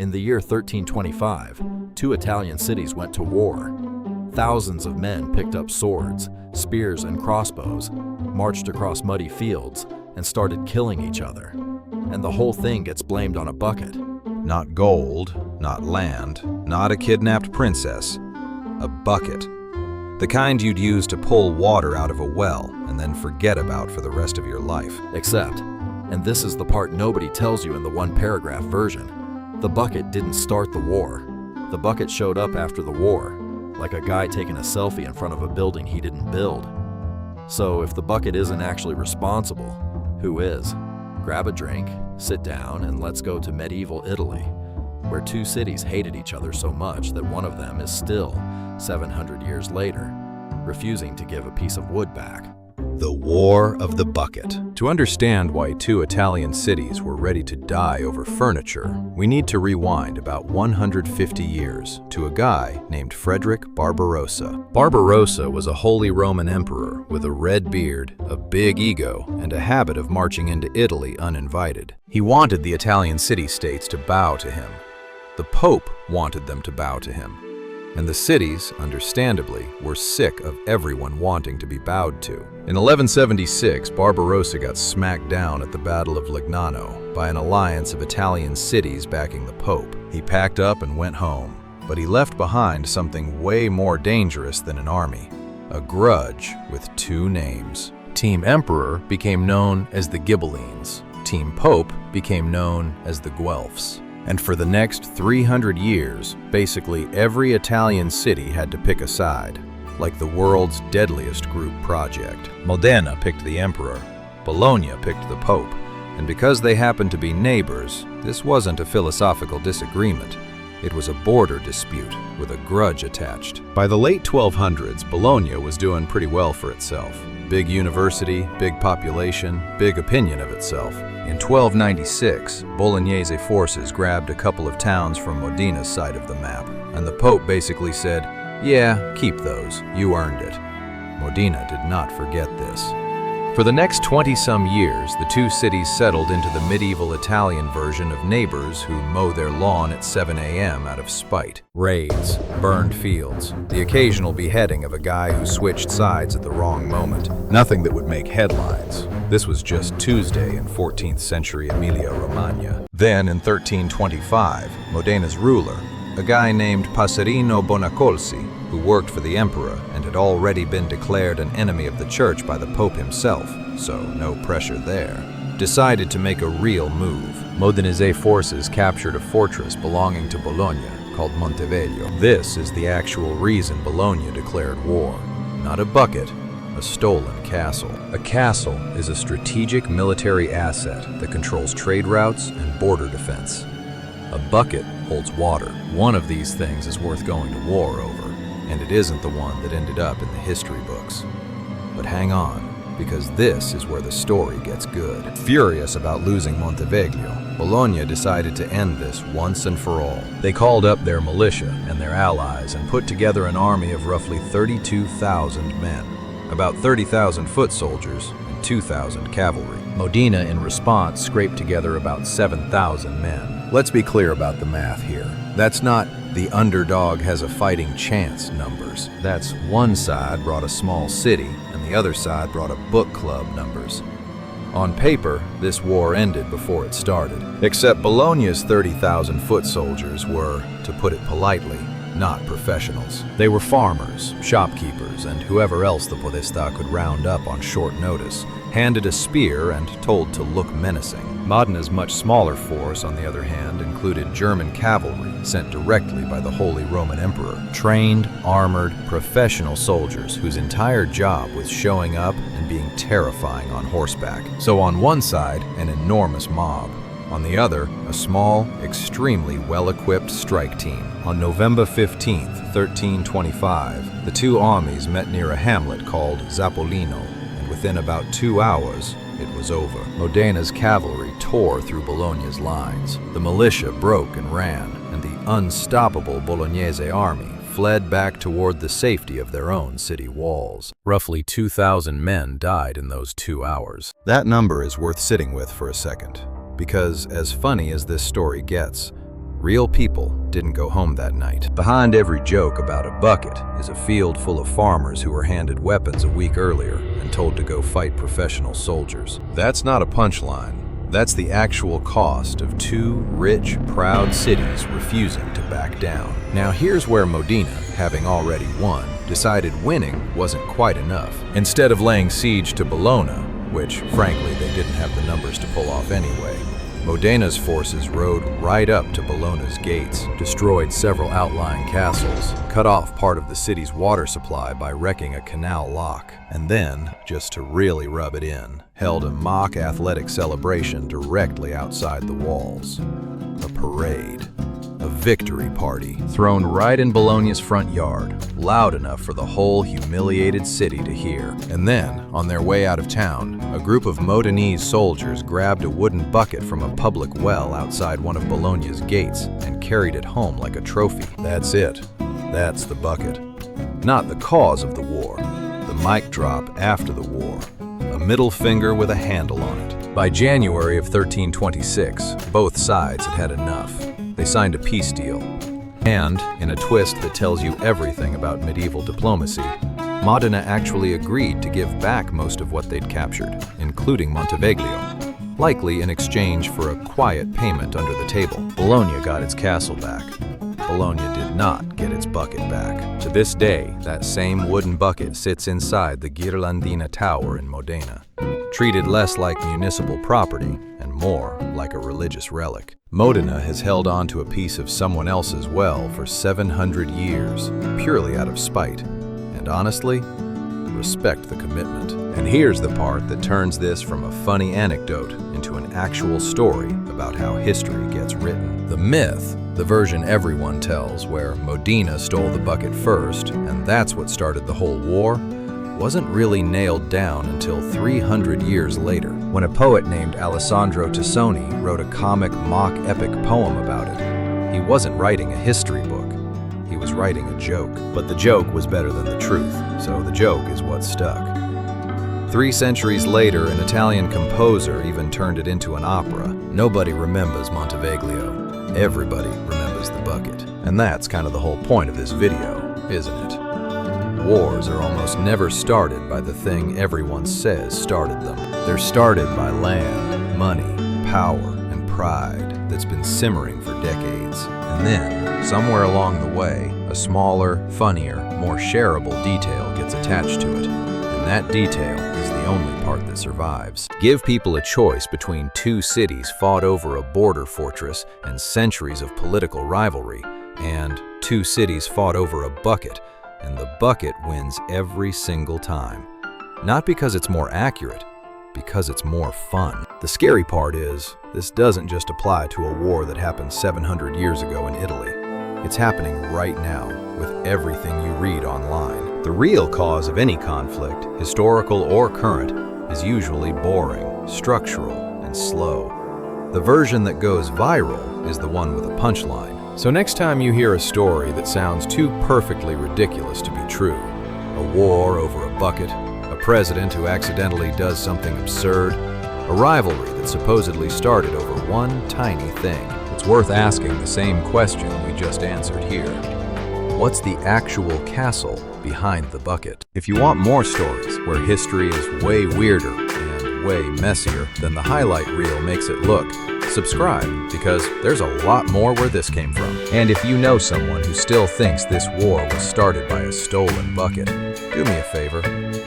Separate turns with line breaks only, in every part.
In the year 1325, two Italian cities went to war. Thousands of men picked up swords, spears, and crossbows, marched across muddy fields, and started killing each other. And the whole thing gets blamed on a bucket.
Not gold, not land, not a kidnapped princess. A bucket. The kind you'd use to pull water out of a well and then forget about for the rest of your life.
Except, and this is the part nobody tells you in the one-paragraph version, the bucket didn't start the war. The bucket showed up after the war, like a guy taking a selfie in front of a building he didn't build. So if the bucket isn't actually responsible, who is? Grab a drink, sit down, and let's go to medieval Italy, where two cities hated each other so much that one of them is still, 700 years later, refusing to give a piece of wood back.
The War of the Bucket. To understand why two Italian cities were ready to die over furniture, we need to rewind about 150 years to a guy named Frederick Barbarossa. Barbarossa was a Holy Roman emperor with a red beard, a big ego, and a habit of marching into Italy uninvited. He wanted the Italian city-states to bow to him. The Pope wanted them to bow to him. And the cities, understandably, were sick of everyone wanting to be bowed to. In 1176, Barbarossa got smacked down at the Battle of Legnano by an alliance of Italian cities backing the Pope. He packed up and went home, but he left behind something way more dangerous than an army, a grudge with two names. Team Emperor became known as the Ghibellines. Team Pope became known as the Guelphs. And for the next 300 years, basically every Italian city had to pick a side, like the world's deadliest group project. Modena picked the emperor, Bologna picked the pope, and because they happened to be neighbors, this wasn't a philosophical disagreement. It was a border dispute with a grudge attached. By the late 1200s, Bologna was doing pretty well for itself. Big university, big population, big opinion of itself. In 1296, Bolognese forces grabbed a couple of towns from Modena's side of the map, and the Pope basically said, "Yeah, keep those, you earned it." Modena did not forget this. For the next 20-some years, the two cities settled into the medieval Italian version of neighbors who mow their lawn at 7 a.m. out of spite. Raids, burned fields, the occasional beheading of a guy who switched sides at the wrong moment. Nothing that would make headlines. This was just Tuesday in 14th century Emilia-Romagna. Then, in 1325, Modena's ruler, a guy named Passerino Bonaccorsi, who worked for the emperor and had already been declared an enemy of the church by the Pope himself, so no pressure there, decided to make a real move. Modenese forces captured a fortress belonging to Bologna called Monteveglio. This is the actual reason Bologna declared war. Not a bucket, a stolen castle. A castle is a strategic military asset that controls trade routes and border defense. A bucket holds water. One of these things is worth going to war over, and it isn't the one that ended up in the history books. But hang on, because this is where the story gets good. Furious about losing Monteveglio, Bologna decided to end this once and for all. They called up their militia and their allies and put together an army of roughly 32,000 men, about 30,000 foot soldiers and 2,000 cavalry. Modena, in response, scraped together about 7,000 men. Let's be clear about the math here. That's not the underdog has a fighting chance numbers. That's one side brought a small city and the other side brought a book club numbers. On paper, this war ended before it started, except Bologna's 30,000 foot soldiers were, to put it politely, not professionals. They were farmers, shopkeepers, and whoever else the Podestà could round up on short notice, handed a spear and told to look menacing. Modena's much smaller force, on the other hand, included German cavalry sent directly by the Holy Roman Emperor. Trained, armored, professional soldiers whose entire job was showing up and being terrifying on horseback. So on one side, an enormous mob. On the other, a small, extremely well-equipped strike team. On November 15th, 1325, the two armies met near a hamlet called Zappolino, and within about 2 hours, it was over. Modena's cavalry tore through Bologna's lines. The militia broke and ran, and the unstoppable Bolognese army fled back toward the safety of their own city walls. Roughly 2,000 men died in those 2 hours. That number is worth sitting with for a second, because as funny as this story gets, Real people didn't go home that night. Behind every joke about a bucket is a field full of farmers who were handed weapons a week earlier and told to go fight professional soldiers. That's not a punchline. That's the actual cost of two rich, proud cities refusing to back down. Now here's where Modena, having already won, decided winning wasn't quite enough. Instead of laying siege to Bologna, which frankly they didn't have the numbers to pull off anyway, Modena's forces rode right up to Bologna's gates, destroyed several outlying castles, cut off part of the city's water supply by wrecking a canal lock, and then, just to really rub it in, held a mock athletic celebration directly outside the walls. A parade. A victory party, thrown right in Bologna's front yard, loud enough for the whole humiliated city to hear. And then, on their way out of town, a group of Modenese soldiers grabbed a wooden bucket from a public well outside one of Bologna's gates and carried it home like a trophy. That's it. That's the bucket. Not the cause of the war. The mic drop after the war. A middle finger with a handle on it. By January of 1326, both sides had had enough. They signed a peace deal. And, in a twist that tells you everything about medieval diplomacy, Modena actually agreed to give back most of what they'd captured, including Monteveglio, likely in exchange for a quiet payment under the table. Bologna got its castle back. Bologna did not get its bucket back. To this day, that same wooden bucket sits inside the Ghirlandina Tower in Modena, treated less like municipal property and more like a religious relic. Modena has held on to a piece of someone else's well for 700 years, purely out of spite. And honestly, respect the commitment. And here's the part that turns this from a funny anecdote into an actual story about how history gets written. The myth, the version everyone tells, where Modena stole the bucket first, and that's what started the whole war, wasn't really nailed down until 300 years later, when a poet named Alessandro Tassoni wrote a comic mock epic poem about it. He wasn't writing a history book. He was writing a joke. But the joke was better than the truth, so the joke is what stuck. 3 centuries later, an Italian composer even turned it into an opera. Nobody remembers Monteveglio. Everybody remembers the bucket. And that's kind of the whole point of this video, isn't it? Wars are almost never started by the thing everyone says started them. They're started by land, money, power, and pride that's been simmering for decades. And then, somewhere along the way, a smaller, funnier, more shareable detail gets attached to it. And that detail is the only part that survives. Give people a choice between 2 cities fought over a border fortress and centuries of political rivalry, and 2 cities fought over a bucket, and the bucket wins every single time. Not because it's more accurate, because it's more fun. The scary part is, this doesn't just apply to a war that happened 700 years ago in Italy. It's happening right now with everything you read online. The real cause of any conflict, historical or current, is usually boring, structural, and slow. The version that goes viral is the one with a punchline. So next time you hear a story that sounds too perfectly ridiculous to be true, a war over a bucket, a president who accidentally does something absurd, a rivalry that supposedly started over one tiny thing, it's worth asking the same question we just answered here. What's the actual castle behind the bucket? If you want more stories where history is way weirder and way messier than the highlight reel makes it look, subscribe, because there's a lot more where this came from. And if you know someone who still thinks this war was started by a stolen bucket, do me a favor,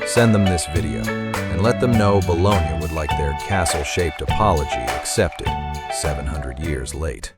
send them this video, and let them know Bologna would like their castle-shaped apology accepted 700 years late.